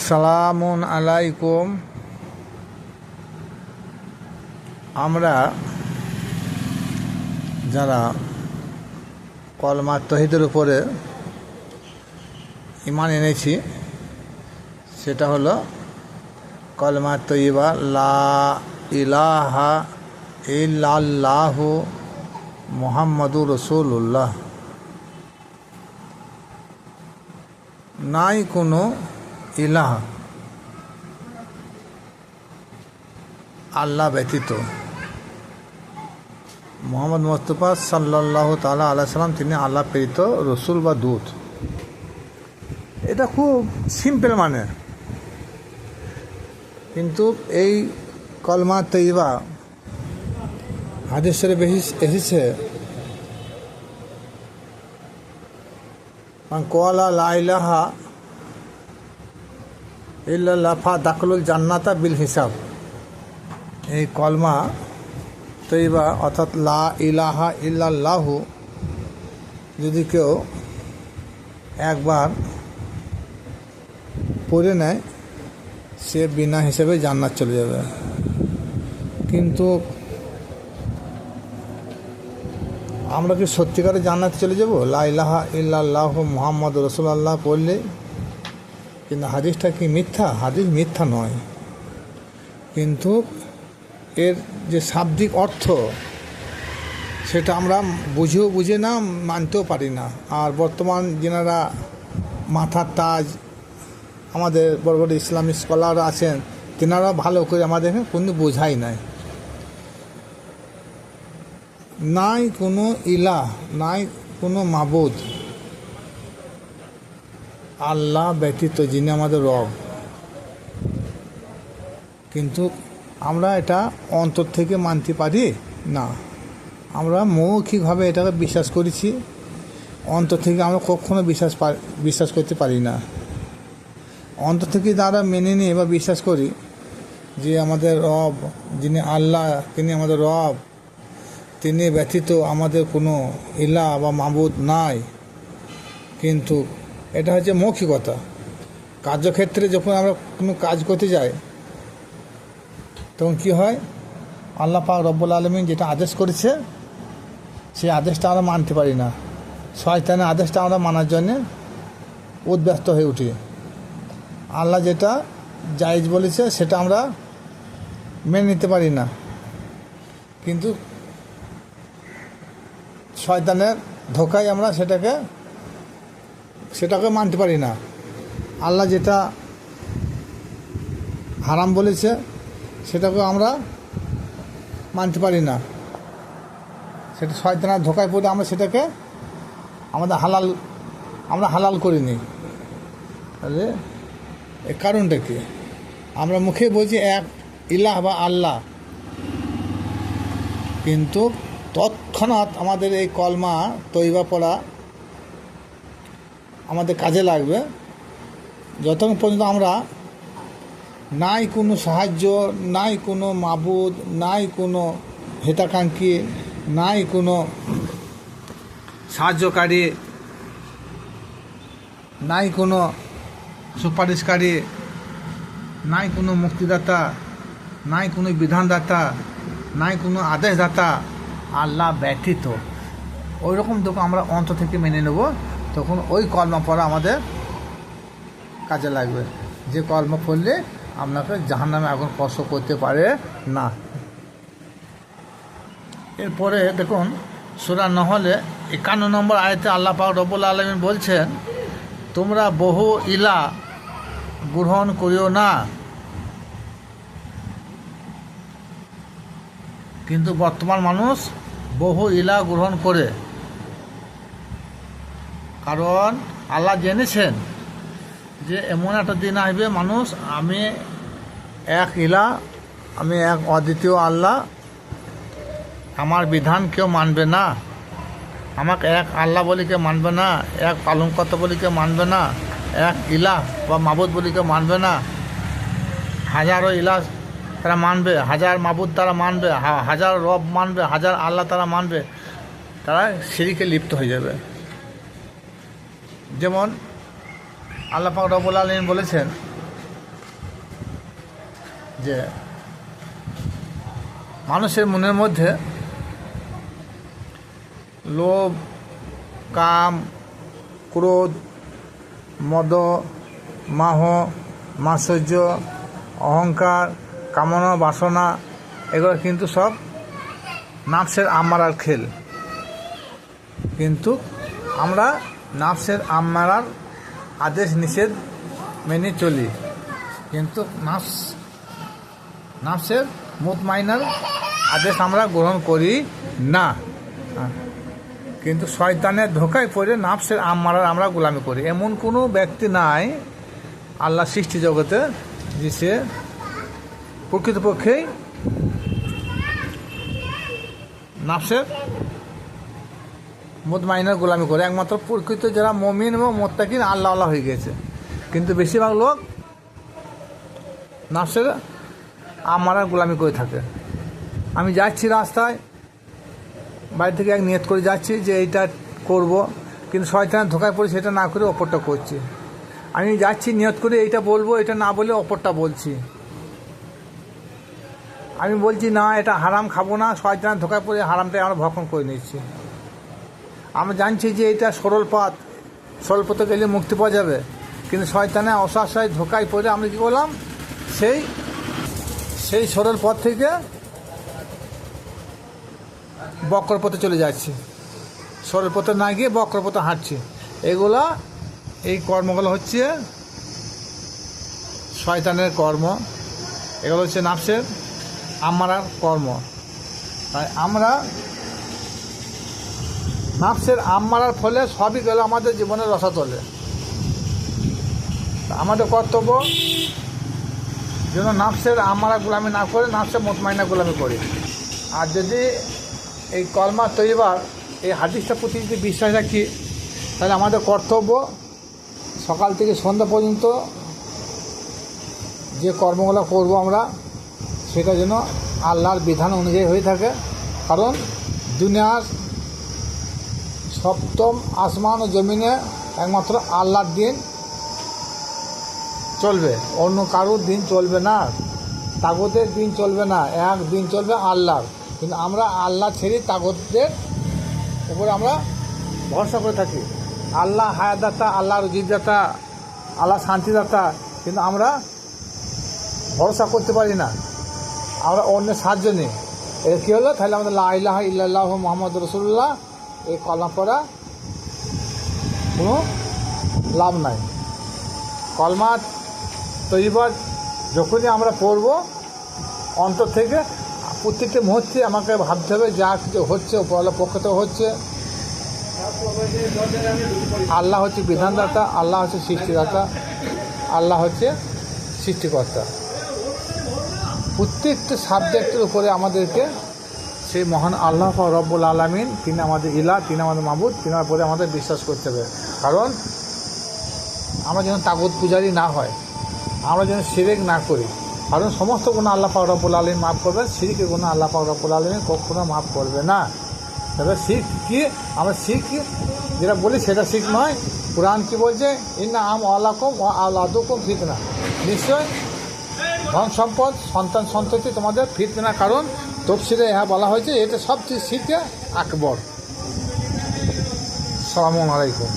সালামুন আলাইকুম। আমরা যারা কলমা তৌহিদের উপরে ঈমান এনেছি, সেটা হলো কলমা তৈয়বা লা ইলাহা ইল্লাল্লাহু মুহাম্মাদুর রাসূলুল্লাহ। নাই কোনো ইলাহ আল্লাহ ব্যতীত। মোহাম্মদ মুস্তাফা সাল্লাল্লাহু তাআলা আলাইহি সাল্লাম তিনি আল্লাহ প্রেরিত রসুল বা দূত। এটা খুব সিম্পল মানে, কিন্তু এই কলমা তৈয়বা হাদিস শরীফে এসেছে, ক্বালা লা ইলাহা ইল্লাল্লাহ ফা দাখলুল জান্নাতা বিল হিসাব। এই কলমা তৈয়বা অর্থাৎ লা ইলাহা ইল্লাল্লাহু যদি কেউ একবার পড়ে নেয়, সে বিনা হিসেবে জান্নাত চলে যাবে। কিন্তু আমরা কি সত্যিকারে জান্নাতে চলে যাব লা ইলাহা ইল্লাল্লাহু মুহাম্মাদুর রাসূলুল্লাহ পড়লে? কিন্তু হাদিসটা কি মিথ্যা? হাদিস মিথ্যা নয়, কিন্তু এর যে শাব্দিক অর্থ সেটা আমরা বুঝে না, মানতেও পারি না। আর বর্তমান যেনারা মাথার তাজ, আমাদের বড় বড় ইসলামিক স্কলার আছেন, তেনারা ভালো করে আমাদেরকে কোনো বোঝাই নাই। নাই কোনো ইলাহ, নাই কোনো মাবুদ আল্লাহ ব্যতীত, যিনি আমাদের রব। কিন্তু আমরা এটা অন্তর থেকে মানতে পারি না। আমরা মৌখিকভাবে এটাকে বিশ্বাস করেছি, অন্তর থেকে আমরা কখনো বিশ্বাস করতে পারি না। অন্তর থেকে যারা মেনে নিয়ে বা বিশ্বাস করি যে আমাদের রব, যিনি আল্লাহ, তিনি আমাদের রব, তিনি ব্যতীত আমাদের কোনো ইলাহ বা মাবুদ নাই। কিন্তু এটা হচ্ছে মৌখিকতা। কার্যক্ষেত্রে যখন আমরা কোনো কাজ করতে যাই, তখন কি হয়, আল্লাহ পাক রব্বুল আলামিন যেটা আদেশ করেছে সেই আদেশটা আমরা মানতে পারি না। শয়তানের আদেশটা আমরা মানার জন্যে উদ্ব্যস্ত হয়ে উঠি। আল্লাহ যেটা জায়েজ বলেছে সেটা আমরা মেনে নিতে পারি না, কিন্তু শয়তানের ধোকায় আমরা সেটাকে মানতে পারি না। আল্লাহ যেটা হারাম বলেছে সেটাকে আমরা মানতে পারি না। সেটা শয়তানের ধোকায় পড়ে আমরা সেটাকে আমরা হালাল করে নিই। তাহলে এর কারণটা কি? আমরা মুখে বলছি এক ইলাহ বা আল্লাহ, কিন্তু তৎক্ষণাৎ আমাদের এই কলমা তৈয়বা পড়া আমাদের কাজে লাগবে যতক্ষণ পর্যন্ত আমরা নাই কোনো সাহায্য, নাই কোনো মাবুদ, নাই কোনো হিতাকাঙ্ক্ষী, নাই কোনো সাহায্যকারী, নাই কোনো সুপারিশকারী, নাই কোনো মুক্তিদাতা, নাই কোনো বিধানদাতা, নাই কোনো আদেশদাতা আল্লাহ ব্যতীত। ওই রকম যখন আমরা অন্তর থেকে মেনে নেব, তখন ওই কলমা পড়া আমাদের কাজে লাগবে, যে কলমা পড়লে আপনাকে জাহান্নামে আগুন স্পর্শ করতে পারে না। এরপরে দেখুন সূরা নহলে 51 নম্বর আয়াতে আল্লাহ পাক রব্বুল আলামিন বলছেন, তোমরা বহু ইলাহ গ্রহণ করিও না। কিন্তু বর্তমান মানুষ বহু ইলাহ গ্রহণ করে, কারণ আল্লাহ জেনেছেন যে এমন একটা দিন আসবে, মানুষ আমি এক ইলাহ, আমি এক অদ্বিতীয় আল্লাহ, আমার বিধান কেউ মানবে না, আমাকে এক আল্লাহ বলে কেউ মানবে না, এক পালনকর্তা বলে কেউ মানবে না, এক ইলাহ বা মাবুদ বলে কেউ মানবে না। হাজারো ইলাহ তারা মানবে, হাজার মাবুদ তারা মানবে, হাজার রব মানবে, হাজার আল্লাহ তারা মানবে, তারা শিরকে লিপ্ত হয়ে যাবে। যেমন আল্লাহ পাক রব্বুল আলামিন বলেছেন, যে মানুষের মনের মধ্যে লোভ, কাম, ক্রোধ, মদ, মাহ, মাৎসর্য, অহংকার, কামনা, বাসনা, এগুলো কিন্তু সব নাফসের আম্মারার খেল। কিন্তু আমরা নাফসের আম্মারার আদেশ নিষেধ মেনে চলি, কিন্তু নাফসের মুতমাইনার আদেশ আমরা গ্রহণ করি না। কিন্তু শয়তানের ধোঁকায় পড়ে নাফসের আম্মারার আমরা গোলামি করি। এমন কোনো ব্যক্তি নাই আল্লাহ সৃষ্টি জগতে যে সে প্রকৃতপক্ষেই নাফসের মুতমাইনার গোলামি করে। একমাত্র প্রকৃত যারা মুমিন এবং মুত্তাকিন আল্লাহ হয়ে গেছে। কিন্তু বেশিরভাগ লোক নাফসের আম্মারার গোলামি করে থাকে। আমি যাচ্ছি রাস্তায়, বাড়ি থেকে এক নিয়ত করে যাচ্ছি যে এইটা করব, কিন্তু শয়তানের ধোঁকায় পড়ে সেটা না করে অপরটা করছি। আমি যাচ্ছি নিয়ত করে এইটা বলবো, এটা না বলে অপরটা বলছি। আমি বলছি না এটা হারাম খাবো না, শয়তানের ধোঁকায় পড়ে হারামটাই আমরা ভক্ষণ করে নিচ্ছি। আমরা জানছি যে এটা সরল পথে গেলে মুক্তি পাওয়া যাবে, কিন্তু শয়তানের অসাশয় ধোঁকায় পড়ে আমরা কী করলাম, সেই সরল পথ থেকে বক্র পথে চলে যাচ্ছি, সরল পথে না গিয়ে বক্র পথে হাঁটছি। এই কর্মগুলো হচ্ছে শয়তানের কর্ম, এগুলো হচ্ছে নাফসের আম্মারার কর্ম। তাই আমরা নাফসের আম্মারার ফলে সবই গেল আমাদের জীবনের রসাতলে। আমাদের কর্তব্য যেন নাফসের আম্মারা গোলামি না করে নাফসের মুতমাইনা গোলামি করি। আর যদি এই কলমা তৈবার এই হাদিসটা প্রতি যদি বিশ্বাস রাখি, তাহলে আমাদের কর্তব্য সকাল থেকে সন্ধ্যা পর্যন্ত যে কর্মগুলো করব আমরা, সেটা যেন আল্লাহর বিধান অনুযায়ী হয়ে থাকে। কারণ দুনিয়ার সপ্তম আসমান ও জমিনে একমাত্র আল্লাহর দিন চলবে, অন্য কারোর দিন চলবে না, তাগুতের দিন চলবে না, এক দিন চলবে আল্লাহর। কিন্তু আমরা আল্লাহ ছেড়ে তাগুতের উপরে আমরা ভরসা করে থাকি। আল্লাহ হায়াতদাতা, আল্লাহ রুজিদাতা, আল্লাহ শান্তিদাতা, কিন্তু আমরা ভরসা করতে পারি না, আমরা অন্যের সাহায্য নিই। এটা কী হলো? তাহলে আমাদের লা ইলাহা ইল্লাল্লাহু মুহাম্মাদুর রাসূলুল্লাহ এই কলমা পড়া কোনো লাভ নাই। কলমা তৈবার যখনই আমরা পড়ব, অন্তর থেকে প্রত্যেকটা মুহূর্তে আমাকে ভাবতে হবে যা কিছু হচ্ছে উপরওয়ালার পক্ষ থেকে হচ্ছে। আল্লাহ হচ্ছে বিধানদাতা, আল্লাহ হচ্ছে সৃষ্টিদাতা, আল্লাহ হচ্ছে সৃষ্টিকর্তা। প্রত্যেকটা সাবজেক্টের উপরে আমাদেরকে সেই মহান আল্লাহ রব্বুল আলামিন, তিনি আমাদের ইলাহ, তিনি আমাদের মাবুদ, তিনার পরে আমাদের বিশ্বাস করতে হবে। কারণ আমরা যেন তাগুত পূজারি না হয়, আমরা যেন শিরক না করি। কারণ সমস্ত গুণা আল্লাহ পাক রব্বুল আলামিন মাফ করবেন, শিরকের গুণা আল্লাহ পাক রব্বুল আলামিন কখনো মাফ করবে না। তবে শিখ কি, আমরা শিখ যেটা বলি সেটা শিখ নয়। কুরআন কি বলছে? ইন্না আমওয়ালাকুম ওয়া আওলাদুকুম ফিতনা, নিশ্চয় ধন সম্পদ, সন্তান সন্ততি তোমাদের ফিতনা। কারণ তফসিরে ইহা বলা হয়েছে এটা সবচেয়ে শিরকে আকবর। আসসালামু আলাইকুম।